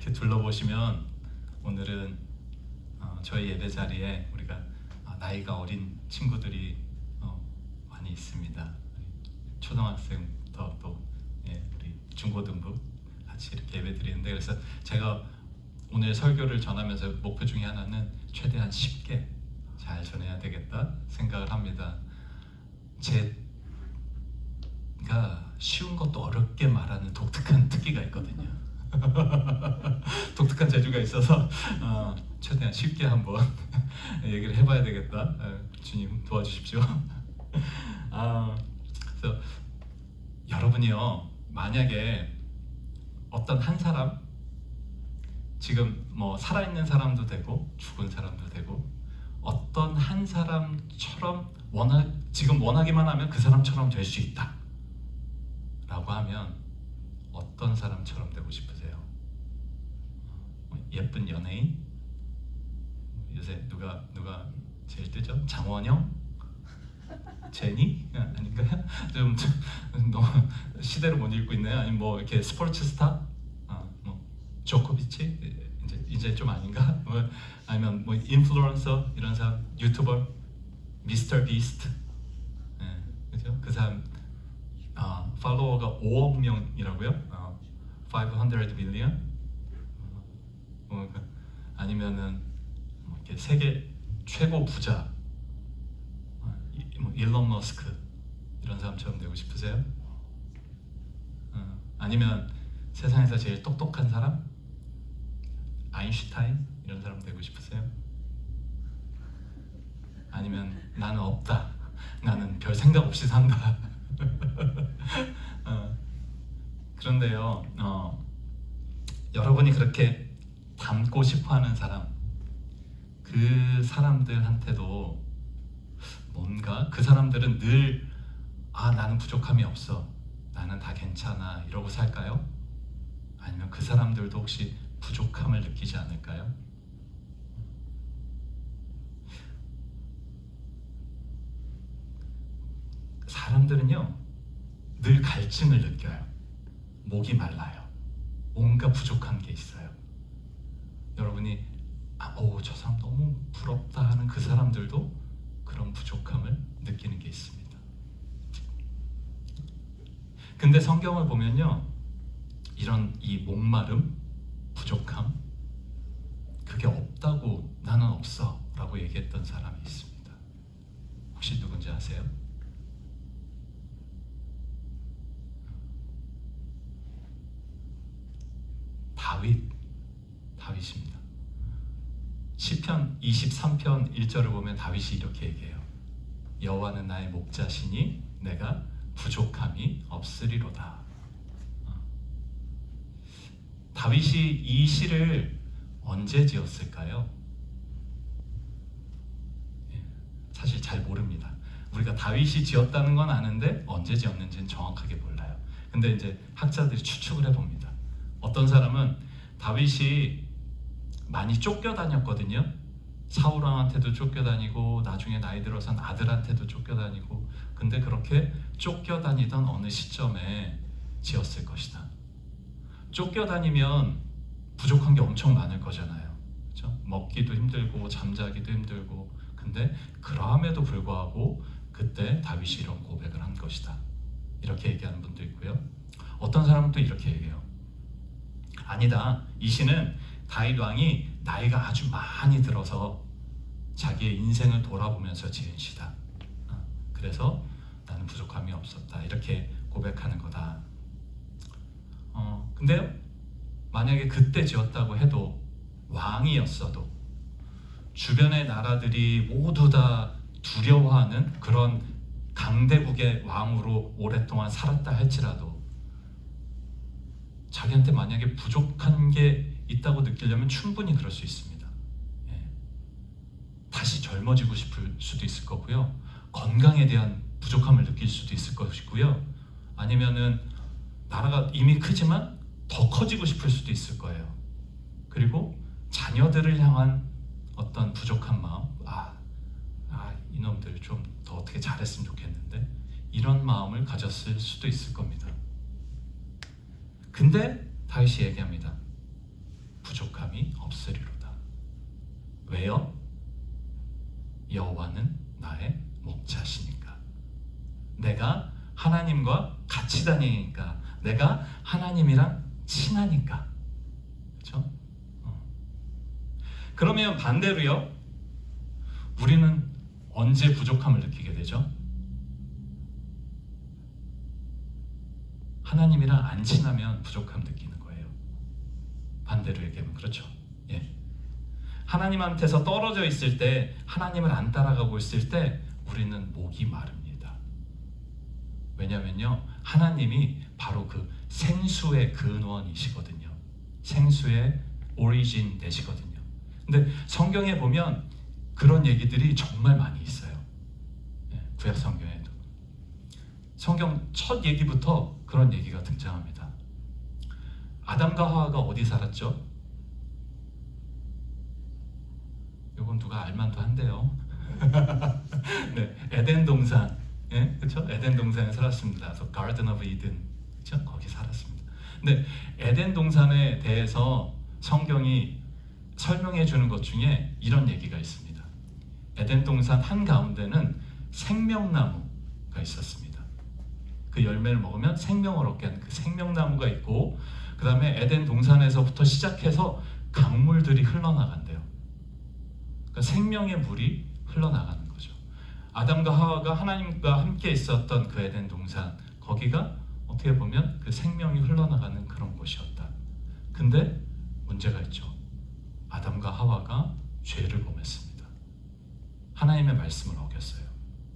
이렇게 둘러보시면 오늘은 저희 예배 자리에 우리가 나이가 어린 친구들이 많이 있습니다. 초등학생부터 또 우리 중고등부 같이 이렇게 예배 드리는데, 그래서 제가 오늘 설교를 전하면서 목표 중에 하나는 최대한 쉽게 잘 전해야 되겠다 생각을 합니다. 제가 쉬운 것도 어렵게 말하는 독특한 특기가 있거든요. 독특한 재주가 있어서 최대한 쉽게 한번 얘기를 해봐야 되겠다. 주님 도와주십시오. 그래서 여러분이요, 만약에 어떤 한 사람, 지금 뭐 살아있는 사람도 되고 죽은 사람도 되고, 어떤 한 사람처럼 지금 원하기만 하면 그 사람처럼 될 수 있다 라고 하면 어떤 사람처럼 되고 싶으세요? 예쁜 연예인? 요새 누가 제일 뜨죠? 장원영? 제니? 아닌가요? 좀 너무 시대를 못 읽고 있네요. 아니면 뭐 이렇게 스포츠 스타? 뭐 조코비치? 이제 좀 아닌가? 아니면 뭐 인플루언서 이런 사람, 유튜버, 미스터 비스트, 그죠? 그 사람 팔로워가 5억 명이라고요? 500 million? 아니면은 뭐 이렇게 세계 최고 부자, 뭐 일론 머스크 이런 사람처럼 되고 싶으세요? 아니면 세상에서 제일 똑똑한 사람? 아인슈타인 이런 사람 되고 싶으세요? 아니면 나는 없다, 나는 별 생각 없이 산다. 그런데요, 여러분이 그렇게 닮고 싶어하는 사람, 그 사람들한테도 뭔가 그 사람들은 늘 나는 부족함이 없어, 나는 다 괜찮아 이러고 살까요? 아니면 그 사람들도 혹시 부족함을 느끼지 않을까요? 사람들은요 늘 갈증을 느껴요. 목이 말라요. 뭔가 부족한 게 있어요. 여러분이 저 사람 너무 부럽다 하는 그 사람들도 그런 부족함을 느끼는 게 있습니다. 근데 성경을 보면요, 이런 이 목마름, 부족함, 그게 없다고, 나는 없어 라고 얘기했던 사람이 있습니다. 혹시 누군지 아세요? 다윗입니다. 시편 23편 1절을 보면 다윗이 이렇게 얘기해요. 여호와는 나의 목자시니 내가 부족함이 없으리로다. 다윗이 이 시를 언제 지었을까요? 사실 잘 모릅니다. 우리가 다윗이 지었다는 건 아는데 언제 지었는지는 정확하게 몰라요. 근데 이제 학자들이 추측을 해봅니다. 어떤 사람은 다윗이 많이 쫓겨다녔거든요. 사울왕한테도 쫓겨다니고 나중에 나이 들어선 아들한테도 쫓겨다니고, 근데 그렇게 쫓겨다니던 어느 시점에 지었을 것이다. 쫓겨다니면 부족한 게 엄청 많을 거잖아요. 그렇죠? 먹기도 힘들고 잠자기도 힘들고, 근데 그럼에도 불구하고 그때 다윗이 이런 고백을 한 것이다, 이렇게 얘기하는 분도 있고요. 어떤 사람은 또 이렇게 얘기해요. 아니다, 이 시는 다윗 왕이 나이가 아주 많이 들어서 자기의 인생을 돌아보면서 지은 시다. 그래서 나는 부족함이 없었다, 이렇게 고백하는 거다. 근데요, 만약에 그때 지었다고 해도, 왕이었어도 주변의 나라들이 모두 다 두려워하는 그런 강대국의 왕으로 오랫동안 살았다 할지라도, 자기한테 만약에 부족한 게 있다고 느끼려면 충분히 그럴 수 있습니다. 다시 젊어지고 싶을 수도 있을 거고요. 건강에 대한 부족함을 느낄 수도 있을 것이고요. 아니면은 나라가 이미 크지만 더 커지고 싶을 수도 있을 거예요. 그리고 자녀들을 향한 어떤 부족한 마음, 이놈들 좀 더 어떻게 잘했으면 좋겠는데, 이런 마음을 가졌을 수도 있을 겁니다. 근데 다윗이 얘기합니다. 사람이 없으리로다. 왜요? 여호와는 나의 목자시니까. 내가 하나님과 같이 다니니까, 내가 하나님이랑 친하니까. 그렇죠? 그러면 반대로요, 우리는 언제 부족함을 느끼게 되죠? 하나님이랑 안 친하면 부족함 느끼는 거예요. 반대로 얘기하면 그렇죠. 예. 하나님한테서 떨어져 있을 때, 하나님을 안 따라가고 있을 때 우리는 목이 마릅니다. 왜냐면요, 하나님이 바로 그 생수의 근원이시거든요. 생수의 오리진 되시거든요. 근데 성경에 보면 그런 얘기들이 정말 많이 있어요. 예, 구약 성경에도. 성경 첫 얘기부터 그런 얘기가 등장합니다. 아담과 하와가 어디 살았죠? 이건 누가 알만도 한데요. 네, 에덴 동산, 예, 그렇죠? 에덴 동산에 살았습니다. 그래서 Garden of Eden, 그렇죠? 거기 살았습니다. 근데 에덴 동산에 대해서 성경이 설명해 주는 것 중에 이런 얘기가 있습니다. 에덴 동산 한 가운데는 생명나무가 있었습니다. 그 열매를 먹으면 생명을 얻게 하는 그 생명나무가 있고, 그 다음에 에덴 동산에서부터 시작해서 강물들이 흘러나간대요. 그러니까 생명의 물이 흘러나가는 거죠. 아담과 하와가 하나님과 함께 있었던 그 에덴 동산, 거기가 어떻게 보면 그 생명이 흘러나가는 그런 곳이었다. 근데 문제가 있죠. 아담과 하와가 죄를 범했습니다. 하나님의 말씀을 어겼어요.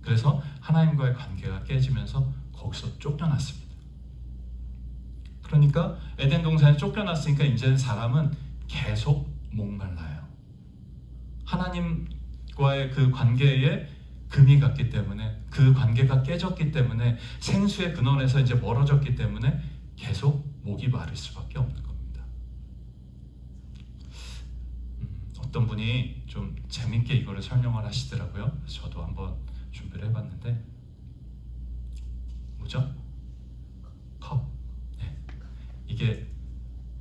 그래서 하나님과의 관계가 깨지면서 거기서 쫓겨났습니다. 그러니까 에덴 동산에 쫓겨났으니까 이제는 사람은 계속 목말라요. 하나님과의 그 관계에 금이 갔기 때문에, 그 관계가 깨졌기 때문에, 생수의 근원에서 이제 멀어졌기 때문에 계속 목이 마를 수밖에 없는 겁니다. 어떤 분이 좀 재밌게 이거를 설명을 하시더라고요. 저도 한번 준비를 해봤는데, 뭐죠? 컵. 네. 이게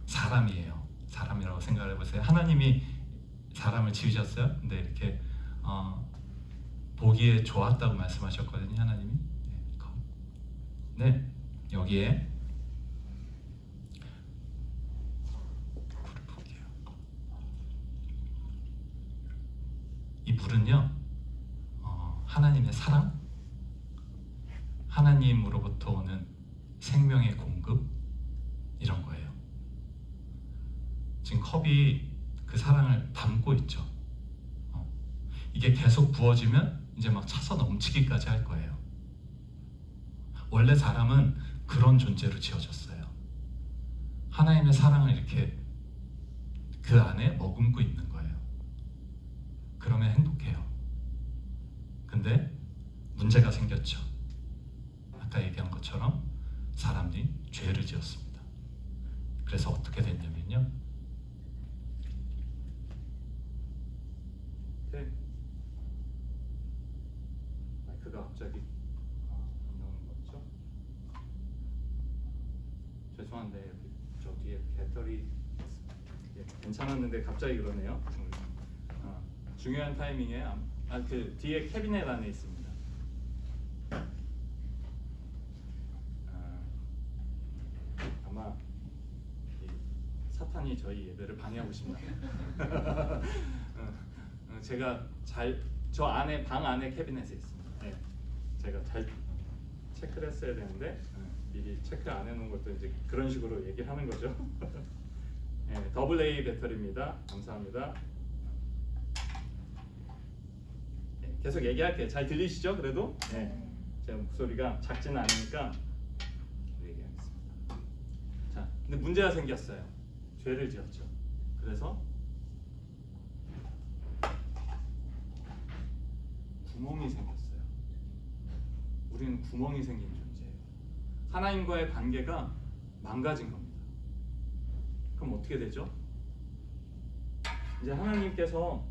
사람이에요. 사람이라고 생각을 해보세요. 하나님이 사람을 지으셨어요. 근데 이렇게 보기에 좋았다고 말씀하셨거든요. 하나님이. 네, 컵. 네, 여기에 물을 볼게요. 이 물은요, 하나님의 사랑, 하나님으로부터 오는 생명의 공급, 이런 거예요. 지금 컵이 그 사랑을 담고 있죠. 이게 계속 부어지면 이제 막 차서 넘치기까지 할 거예요. 원래 사람은 그런 존재로 지어졌어요. 하나님의 사랑을 이렇게 그 안에 머금고 있는 거예요. 그러면 행복해요. 근데 문제가 생겼죠. 아까 얘기한 것처럼 사람들이 죄를 지었습니다. 그래서 어떻게 됐냐면요, 마이크가 갑자기 안 나오는 거죠? 죄송한데 저 뒤에 배터리 괜찮았는데 갑자기 그러네요. 중요한 타이밍에 그 뒤에 캐비넷 안에 있습니다. 아마 사탄이 저희 예배를 방해하고 싶나. 제가 저 안에 방 안에 캐비넷에 있습니다. 네. 제가 잘 체크를 했어야 되는데 미리 체크 안 해놓은 것도 이제 그런 식으로 얘기를 하는 거죠. 네, AA 배터리입니다. 감사합니다. 네, 계속 얘기할게요. 잘 들리시죠? 그래도? 네. 제 목소리가 작지는 않으니까 얘기하겠습니다. 자, 근데 문제가 생겼어요. 죄를 지었죠. 그래서 구멍이 생겼어요. 우리는 구멍이 생긴 존재예요. 하나님과의 관계가 망가진 겁니다. 그럼 어떻게 되죠? 이제 하나님께서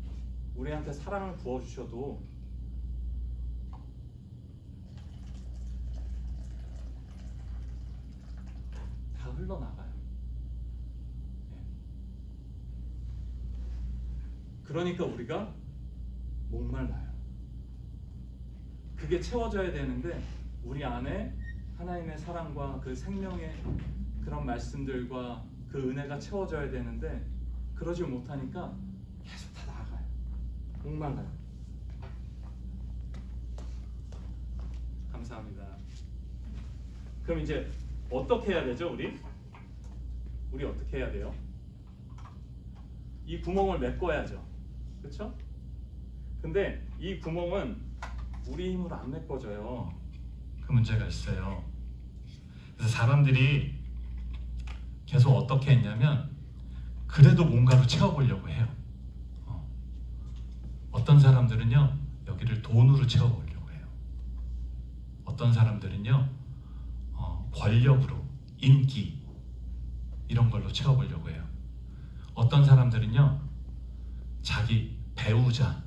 우리한테 사랑을 부어주셔도 다 흘러나가요. 그러니까 우리가 목말라요. 그게 채워져야 되는데 우리 안에 하나님의 사랑과 그 생명의 그런 말씀들과 그 은혜가 채워져야 되는데 그러지 못하니까 계속 다 나아가요. 목말라요. 감사합니다. 그럼 이제 어떻게 해야 되죠, 우리? 우리 어떻게 해야 돼요? 이 구멍을 메꿔야죠. 그렇죠? 근데 이 구멍은 우리 힘으로 안 메꿔져요. 그 문제가 있어요. 그래서 사람들이 계속 어떻게 했냐면 그래도 뭔가로 채워보려고 해요. 어떤 사람들은요 여기를 돈으로 채워보려고 해요. 어떤 사람들은요 권력으로, 인기 이런 걸로 채워보려고 해요. 어떤 사람들은요 자기 배우자,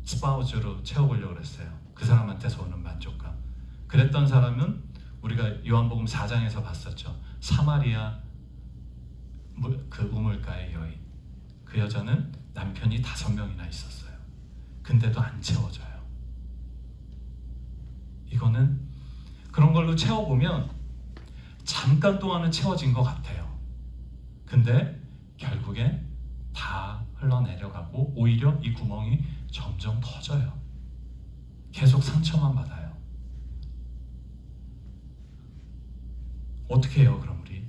스파우즈로 채워보려고 그랬어요. 그 사람한테서 오는 만족감. 그랬던 사람은 우리가 요한복음 4장에서 봤었죠. 사마리아 그 우물가의 여인. 그 여자는 남편이 5명이나 있었어요. 근데도 안 채워져요. 이거는 그런 걸로 채워보면 잠깐 동안은 채워진 것 같아요. 근데 결국에 다 흘러내려가고 오히려 이 구멍이 점점 터져요. 계속 상처만 받아요. 어떻게 해요 그럼 우리?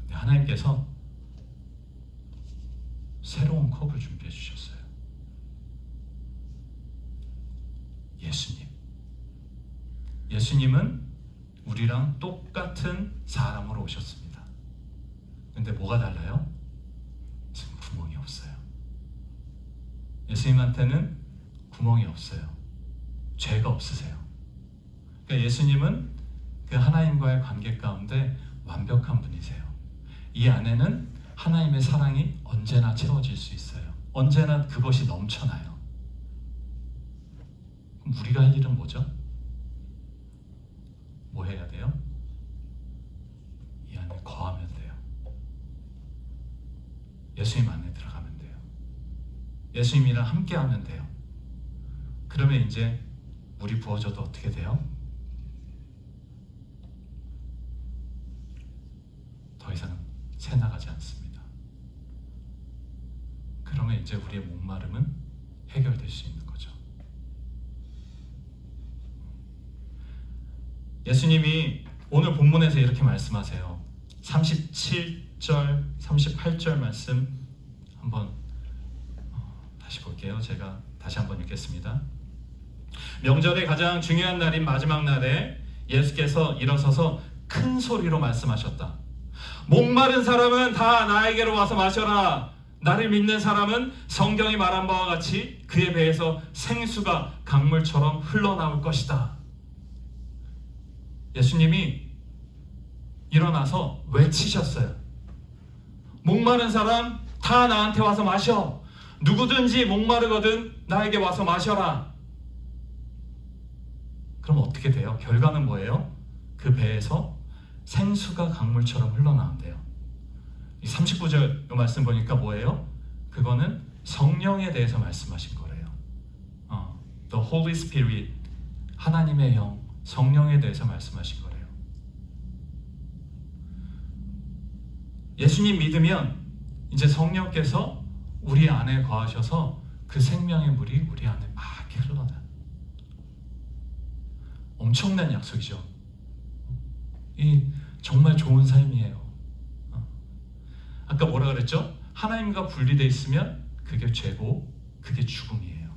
근데 하나님께서 새로운 컵을 준비해 주셨어요. 예수님. 예수님은 우리랑 똑같은 사람으로 오셨습니다. 근데 뭐가 달라요? 지금 구멍이 없어요. 예수님한테는 구멍이 없어요. 죄가 없으세요. 그러니까 예수님은 그 하나님과의 관계 가운데 완벽한 분이세요. 이 안에는 하나님의 사랑이 언제나 채워질 수 있어요. 언제나 그것이 넘쳐나요. 그럼 우리가 할 일은 뭐죠? 뭐 해야 돼요? 이 안에 거하면 돼요. 예수님 안에 들어가면 돼요. 예수님이랑 함께 하면 돼요. 그러면 이제 물이 부어져도 어떻게 돼요? 더 이상 새 나가지 않습니다. 그러면 이제 우리의 목마름은 해결될 수 있는 거죠. 예수님이 오늘 본문에서 이렇게 말씀하세요. 37절, 38절 말씀 한번 다시 볼게요. 제가 다시 한번 읽겠습니다. 명절의 가장 중요한 날인 마지막 날에 예수께서 일어서서 큰 소리로 말씀하셨다. 목마른 사람은 다 나에게로 와서 마셔라. 나를 믿는 사람은 성경이 말한 바와 같이 그의 배에서 생수가 강물처럼 흘러나올 것이다. 예수님이 일어나서 외치셨어요. 목마른 사람 다 나한테 와서 마셔. 누구든지 목마르거든 나에게 와서 마셔라. 그럼 어떻게 돼요? 결과는 뭐예요? 그 배에서 생수가 강물처럼 흘러나온대요. 이 39절 말씀 보니까 뭐예요? 그거는 성령에 대해서 말씀하신 거래요. The Holy Spirit, 하나님의 영, 성령에 대해서 말씀하신 거래요. 예수님 믿으면 이제 성령께서 우리 안에 거하셔서 그 생명의 물이 우리 안에 막 이렇게 흘러나요. 엄청난 약속이죠. 이 정말 좋은 삶이에요. 아까 뭐라 그랬죠? 하나님과 분리되어 있으면 그게 죄고 그게 죽음이에요.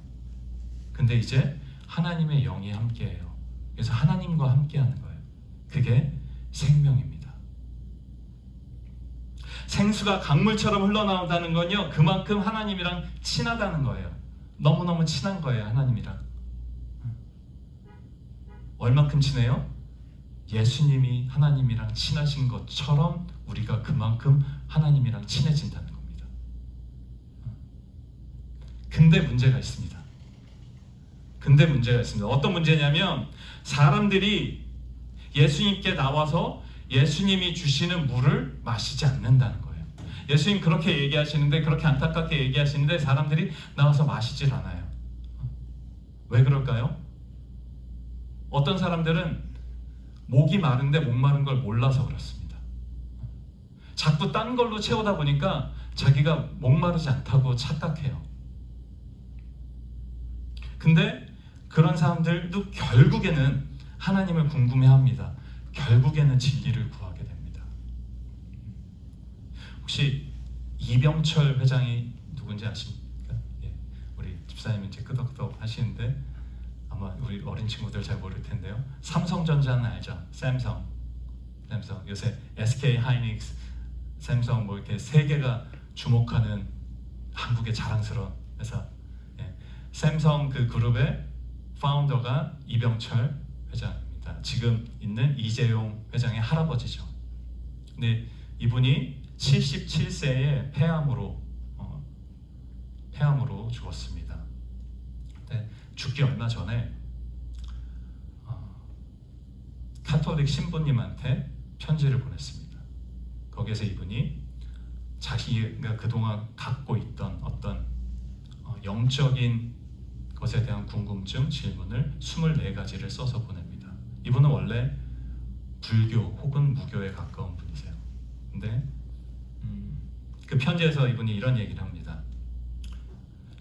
근데 이제 하나님의 영이 함께해요. 그래서 하나님과 함께하는 거예요. 그게 생명입니다. 생수가 강물처럼 흘러나온다는 건요, 그만큼 하나님이랑 친하다는 거예요. 너무너무 친한 거예요, 하나님이랑. 얼만큼 친해요? 예수님이 하나님이랑 친하신 것처럼 우리가 그만큼 하나님이랑 친해진다는 겁니다. 근데 문제가 있습니다. 어떤 문제냐면 사람들이 예수님께 나와서 예수님이 주시는 물을 마시지 않는다는 거예요. 예수님 그렇게 얘기하시는데, 그렇게 안타깝게 얘기하시는데 사람들이 나와서 마시질 않아요. 왜 그럴까요? 어떤 사람들은 목이 마른데 목 마른 걸 몰라서 그렇습니다. 자꾸 딴 걸로 채우다 보니까 자기가 목 마르지 않다고 착각해요. 근데 그런 사람들도 결국에는 하나님을 궁금해합니다. 결국에는 진리를 구하게 됩니다. 혹시 이병철 회장이 누군지 아십니까? 예, 우리 집사님 이제 끄덕끄덕 하시는데 아마 우리 어린 친구들 잘 모를 텐데요. 삼성전자는 알죠? 삼성 요새 SK 하이닉스, 삼성 뭐 이렇게 세계가 주목하는 한국의 자랑스러운 회사. 예, 삼성 그 그룹의 파운더가 이병철 회장입니다. 지금 있는 이재용 회장의 할아버지죠. 근데 이분이 77세에 폐암으로 죽었습니다. 근데 죽기 얼마 전에 카톨릭 신부님한테 편지를 보냈습니다. 거기에서 이분이 자기가 그동안 갖고 있던 어떤 영적인 것에 대한 궁금증, 질문을 24가지를 써서 보냅니다. 이분은 원래 불교 혹은 무교에 가까운 분이세요. 근데 그 편지에서 이분이 이런 얘기를 합니다.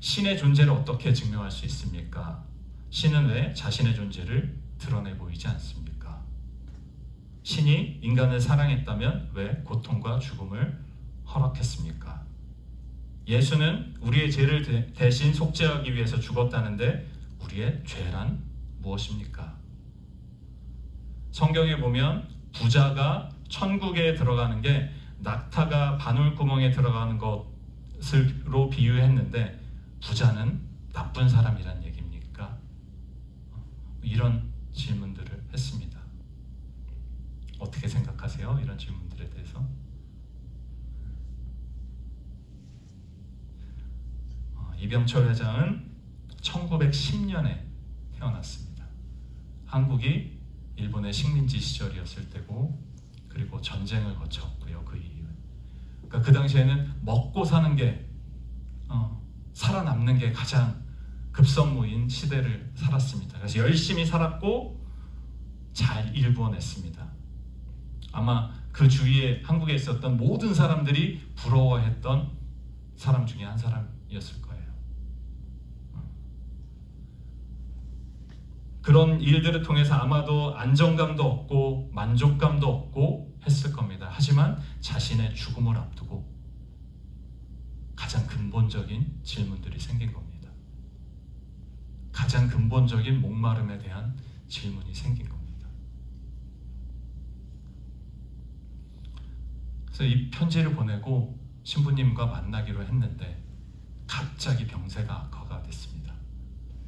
신의 존재를 어떻게 증명할 수 있습니까? 신은 왜 자신의 존재를 드러내 보이지 않습니까? 신이 인간을 사랑했다면 왜 고통과 죽음을 허락했습니까? 예수는 우리의 죄를 대신 속죄하기 위해서 죽었다는데 우리의 죄란 무엇입니까? 성경에 보면 부자가 천국에 들어가는 게 낙타가 바늘구멍에 들어가는 것으로 비유했는데 부자는 나쁜 사람이란 얘기입니까? 이런 질문들을 했습니다. 어떻게 생각하세요? 이런 질문들에 대해서? 이병철 회장은 1910년에 태어났습니다. 한국이 일본의 식민지 시절이었을 때고, 그리고 전쟁을 거쳤고요. 그 이후에. 그러니까 그 당시에는 먹고 사는 게 살아남는 게 가장 급선무인 시대를 살았습니다. 그래서 열심히 살았고 잘 일구어냈습니다. 아마 그 주위에 한국에 있었던 모든 사람들이 부러워했던 사람 중에 한 사람이었을 거예요. 그런 일들을 통해서 아마도 안정감도 없고 만족감도 없고 했을 겁니다. 하지만 자신의 죽음을 앞두고 가장 근본적인 질문들이 생긴 겁니다. 가장 근본적인 목마름에 대한 질문이 생긴 겁니다. 그래서 이 편지를 보내고 신부님과 만나기로 했는데 갑자기 병세가 악화가 됐습니다.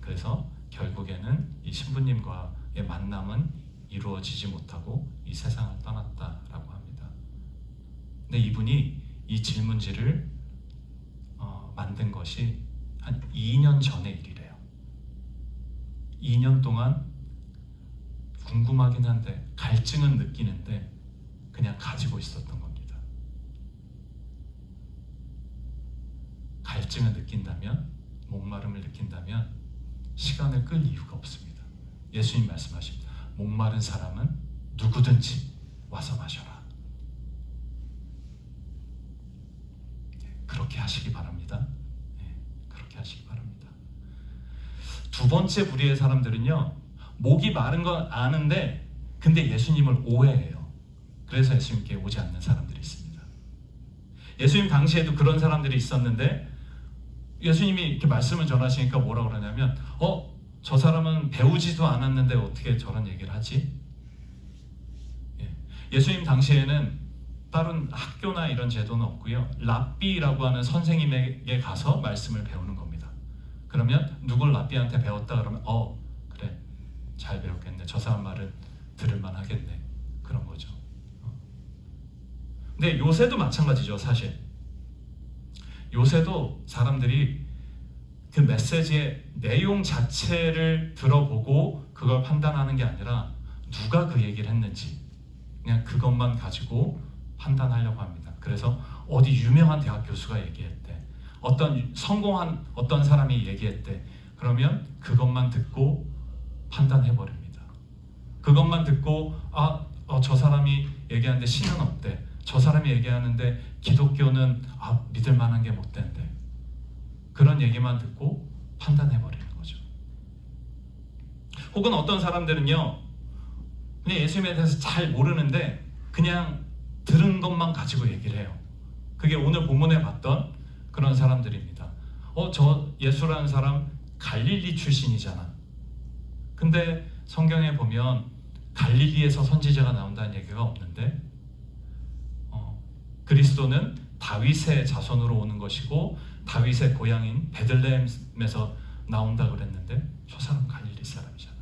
그래서 결국에는 이 신부님과의 만남은 이루어지지 못하고 이 세상을 떠났다라고 합니다. 근데 이분이 이 질문지를 만든 것이 한 2년 전의 일이래요. 2년 동안 궁금하긴 한데 갈증은 느끼는데 그냥 가지고 있었던 겁니다. 갈증을 느낀다면, 목마름을 느낀다면 시간을 끌 이유가 없습니다. 예수님 말씀하십니다. 목마른 사람은 누구든지 와서 마셔라. 그렇게 하시기 바랍니다. 그렇게 하시기 바랍니다. 두 번째 부류의 사람들은요, 목이 마른 건 아는데 근데 예수님을 오해해요. 그래서 예수님께 오지 않는 사람들이 있습니다. 예수님 당시에도 그런 사람들이 있었는데 예수님이 이렇게 말씀을 전하시니까 뭐라 그러냐면 저 사람은 배우지도 않았는데 어떻게 저런 얘기를 하지? 예수님 당시에는 다른 학교나 이런 제도는 없고요. 랍비라고 하는 선생님에게 가서 말씀을 배우는 겁니다. 그러면 누굴 랍비한테 배웠다 그러면 그래 잘 배웠겠네. 저 사람 말은 들을만 하겠네. 그런 거죠. 근데 요새도 마찬가지죠. 사실 요새도 사람들이 그 메시지의 내용 자체를 들어보고 그걸 판단하는 게 아니라 누가 그 얘기를 했는지 그냥 그것만 가지고 판단하려고 합니다. 그래서 어디 유명한 대학 교수가 얘기했대, 어떤 성공한 어떤 사람이 얘기했대, 그러면 그것만 듣고 판단해 버립니다. 그것만 듣고 저 사람이 얘기하는데 신은 없대, 저 사람이 얘기하는데 기독교는 믿을 만한 게 못 된대, 그런 얘기만 듣고 판단해 버리는 거죠. 혹은 어떤 사람들은요, 그냥 예수님에 대해서 잘 모르는데 그냥 들은 것만 가지고 얘기를 해요. 그게 오늘 본문에 봤던 그런 사람들입니다. 저 예수라는 사람 갈릴리 출신이잖아. 근데 성경에 보면 갈릴리에서 선지자가 나온다는 얘기가 없는데, 그리스도는 다윗의 자손으로 오는 것이고 다윗의 고향인 베들레헴에서 나온다 그랬는데 저 사람 갈릴리 사람이잖아.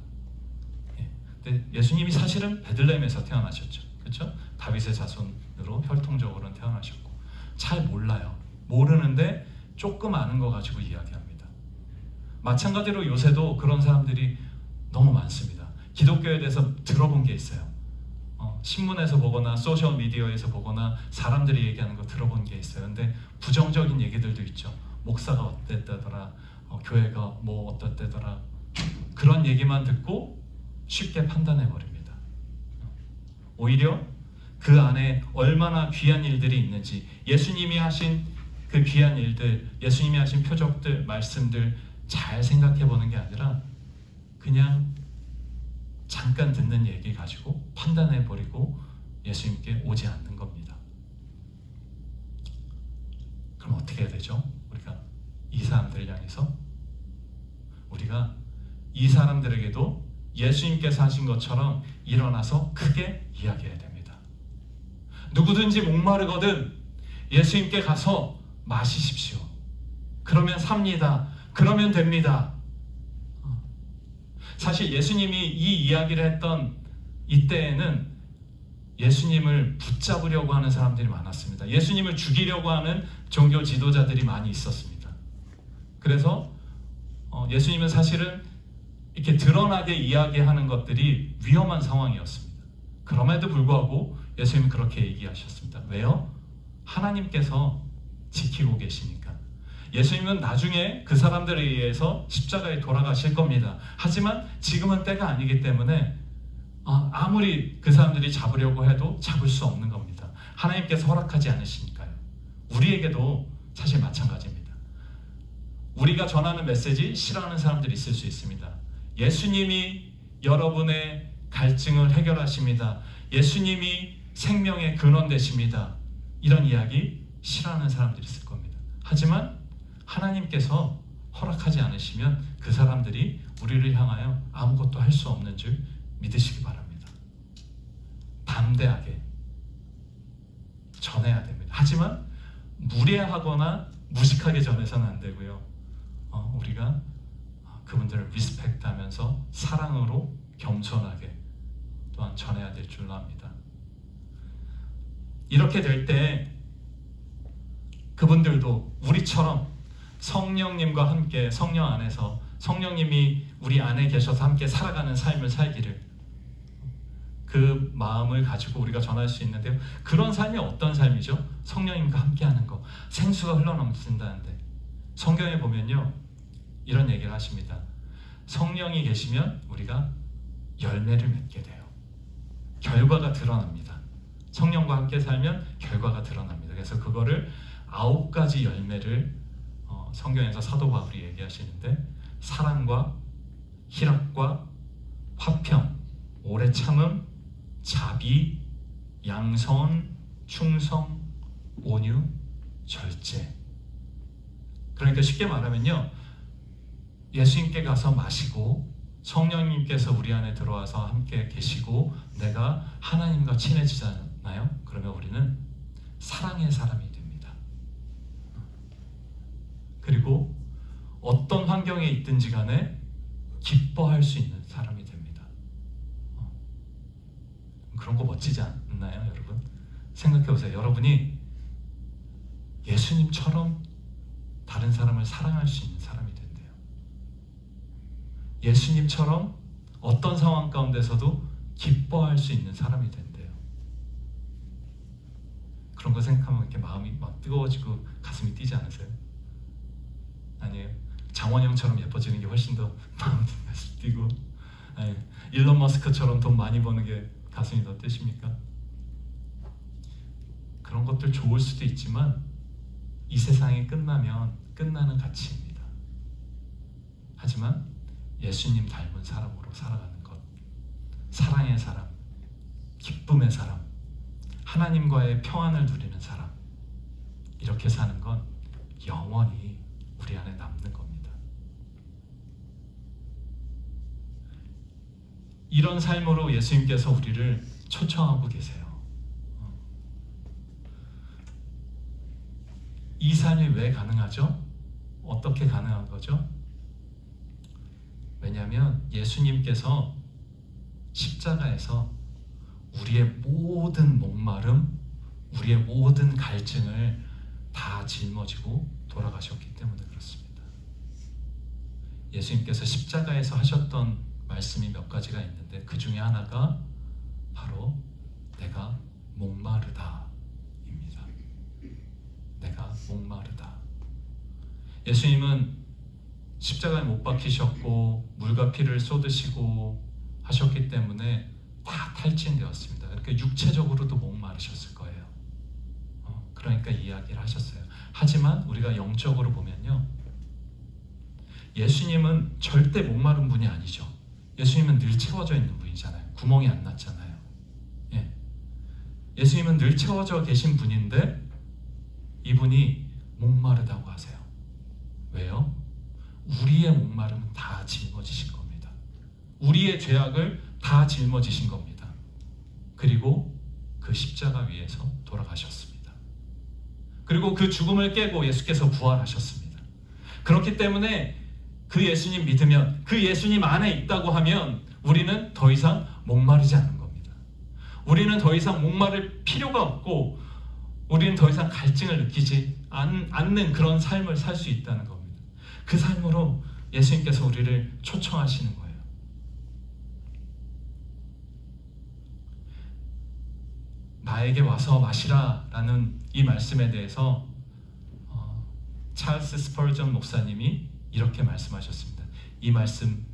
근데 예수님이 사실은 베들레헴에서 태어나셨죠. 그렇죠? 다윗의 자손으로 혈통적으로는 태어나셨고, 잘 몰라요. 모르는데 조금 아는 거 가지고 이야기합니다. 마찬가지로 요새도 그런 사람들이 너무 많습니다. 기독교에 대해서 들어본 게 있어요. 신문에서 보거나 소셜 미디어에서 보거나 사람들이 얘기하는 거 들어본 게 있어요. 근데 부정적인 얘기들도 있죠. 목사가 어땠다더라, 교회가 뭐 어떻대더라, 그런 얘기만 듣고 쉽게 판단해 버립니다. 오히려 그 안에 얼마나 귀한 일들이 있는지, 예수님이 하신 그 귀한 일들, 예수님이 하신 표적들, 말씀들 잘 생각해 보는 게 아니라 그냥 잠깐 듣는 얘기 가지고 판단해 버리고 예수님께 오지 않는 겁니다. 그럼 어떻게 해야 되죠? 우리가 이 사람들을 향해서 우리가 이 사람들에게도 예수님께서 하신 것처럼 일어나서 크게 이야기해야 됩니다. 누구든지 목마르거든 예수님께 가서 마시십시오. 그러면 삽니다. 그러면 됩니다. 사실 예수님이 이 이야기를 했던 이때에는 예수님을 붙잡으려고 하는 사람들이 많았습니다. 예수님을 죽이려고 하는 종교 지도자들이 많이 있었습니다. 그래서 예수님은 사실은 이렇게 드러나게 이야기하는 것들이 위험한 상황이었습니다. 그럼에도 불구하고 예수님은 그렇게 얘기하셨습니다. 왜요? 하나님께서 지키고 계시니까. 예수님은 나중에 그 사람들에 의해서 십자가에 돌아가실 겁니다. 하지만 지금은 때가 아니기 때문에 아무리 그 사람들이 잡으려고 해도 잡을 수 없는 겁니다. 하나님께서 허락하지 않으시니까요. 우리에게도 사실 마찬가지입니다. 우리가 전하는 메시지 싫어하는 사람들이 있을 수 있습니다. 예수님이 여러분의 갈증을 해결하십니다. 예수님이 생명의 근원 되십니다. 이런 이야기 싫어하는 사람들이 있을 겁니다. 하지만 하나님께서 허락하지 않으시면 그 사람들이 우리를 향하여 아무것도 할 수 없는 줄 믿으시기 바랍니다. 담대하게 전해야 됩니다. 하지만 무례하거나 무식하게 전해서는 안 되고요. 우리가 그분들을 리스펙트하면서 사랑으로 겸손하게 또한 전해야 될 줄로 압니다. 이렇게 될 때 그분들도 우리처럼 성령님과 함께 성령 안에서 성령님이 우리 안에 계셔서 함께 살아가는 삶을 살기를, 그 마음을 가지고 우리가 전할 수 있는데요. 그런 삶이 어떤 삶이죠? 성령님과 함께하는 거, 생수가 흘러넘친다는데 성경에 보면요 이런 얘기를 하십니다. 성령이 계시면 우리가 열매를 맺게 돼요. 결과가 드러납니다. 성령과 함께 살면 결과가 드러납니다. 그래서 그거를 9가지 열매를 성경에서 사도 바울이 얘기하시는데, 사랑과 희락과 화평, 오래 참음, 자비, 양선, 충성, 온유, 절제. 그러니까 쉽게 말하면요, 예수님께 가서 마시고 성령님께서 우리 안에 들어와서 함께 계시고 내가 하나님과 친해지잖아요. 그러면 우리는 사랑의 사람이 됩니다. 그리고 어떤 환경에 있든지 간에 기뻐할 수 있는 사람이 됩니다. 그런 거 멋지지 않나요, 여러분? 생각해 보세요. 여러분이 예수님처럼 다른 사람을 사랑할 수 있는 사람이 된대요. 예수님처럼 어떤 상황 가운데서도 기뻐할 수 있는 사람이 된대요. 그런 거 생각하면 이렇게 마음이 막 뜨거워지고 가슴이 뛰지 않으세요? 아니에요? 장원영처럼 예뻐지는 게 훨씬 더 마음이 뛰고, 아니, 일론 머스크처럼 돈 많이 버는 게 가슴이 더 뜨십니까? 그런 것들 좋을 수도 있지만 이 세상이 끝나면 끝나는 가치입니다. 하지만 예수님 닮은 사람으로 살아가는 것, 사랑의 사람, 기쁨의 사람, 하나님과의 평안을 누리는 사람, 이렇게 사는 건 영원히 우리 안에 남는 겁니다. 이런 삶으로 예수님께서 우리를 초청하고 계세요. 이 삶이 왜 가능하죠? 어떻게 가능한 거죠? 왜냐하면 예수님께서 십자가에서 우리의 모든 목마름, 우리의 모든 갈증을 다 짊어지고 돌아가셨기 때문에 그렇습니다. 예수님께서 십자가에서 하셨던 말씀이 몇 가지가 있는데 그 중에 하나가 바로 내가 목마르다 입니다. 내가 목마르다. 예수님은 십자가에 못 박히셨고 물과 피를 쏟으시고 하셨기 때문에 다 탈진되었습니다. 그러니까 육체적으로도 목마르셨을 거예요. 그러니까 이야기를 하셨어요. 하지만 우리가 영적으로 보면요, 예수님은 절대 목마른 분이 아니죠. 예수님은 늘 채워져 있는 분이잖아요. 구멍이 안 났잖아요. 예. 예수님은 늘 채워져 계신 분인데 이분이 목마르다고 하세요. 왜요? 우리의 목마름은 다 짊어지신 겁니다. 우리의 죄악을 다 짊어지신 겁니다. 그리고 그 십자가 위에서 돌아가셨습니다. 그리고 그 죽음을 깨고 예수께서 부활하셨습니다. 그렇기 때문에 그 예수님 믿으면, 그 예수님 안에 있다고 하면 우리는 더 이상 목마르지 않은 겁니다. 우리는 더 이상 목마를 필요가 없고 우리는 더 이상 갈증을 느끼지 않는 그런 삶을 살 수 있다는 겁니다. 그 삶으로 예수님께서 우리를 초청하시는 거예요. 나에게 와서 마시라 라는 이 말씀에 대해서 찰스 스펄전 목사님이 이렇게 말씀하셨습니다. 이 말씀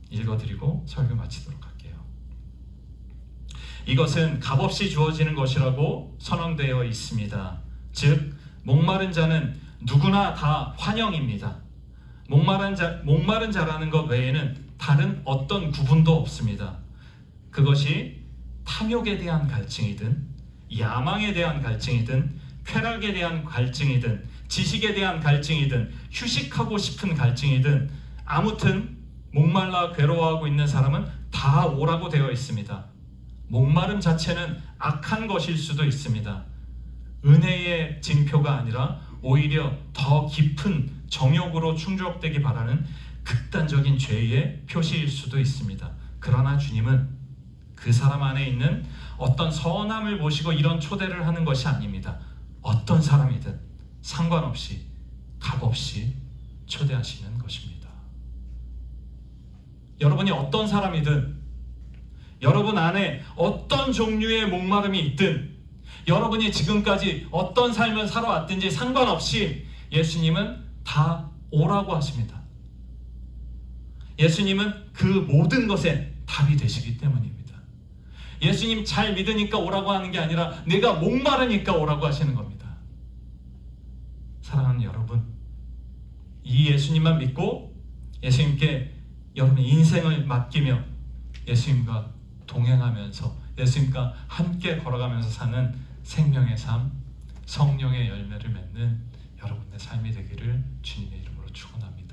읽어드리고 설교 마치도록 할게요. 이것은 값없이 주어지는 것이라고 선언되어 있습니다. 즉 목마른 자는 누구나 다 환영입니다. 목마른 자라는 것 외에는 다른 어떤 구분도 없습니다. 그것이 탐욕에 대한 갈증이든 야망에 대한 갈증이든 쾌락에 대한 갈증이든 지식에 대한 갈증이든 휴식하고 싶은 갈증이든 아무튼 목말라 괴로워하고 있는 사람은 다 오라고 되어 있습니다. 목마름 자체는 악한 것일 수도 있습니다. 은혜의 징표가 아니라 오히려 더 깊은 정욕으로 충족되기 바라는 극단적인 죄의 표시일 수도 있습니다. 그러나 주님은 그 사람 안에 있는 어떤 선함을 보시고 이런 초대를 하는 것이 아닙니다. 어떤 사람이든 상관없이 값없이 초대하시는 것입니다. 여러분이 어떤 사람이든, 여러분 안에 어떤 종류의 목마름이 있든, 여러분이 지금까지 어떤 삶을 살아왔든지 상관없이 예수님은 다 오라고 하십니다. 예수님은 그 모든 것에 답이 되시기 때문입니다. 예수님 잘 믿으니까 오라고 하는 게 아니라 내가 목마르니까 오라고 하시는 겁니다. 사랑하는 여러분, 이 예수님만 믿고 예수님께 여러분의 인생을 맡기며 예수님과 동행하면서 예수님과 함께 걸어가면서 사는 생명의 삶, 성령의 열매를 맺는 여러분의 삶이 되기를 주님의 이름으로 축원합니다.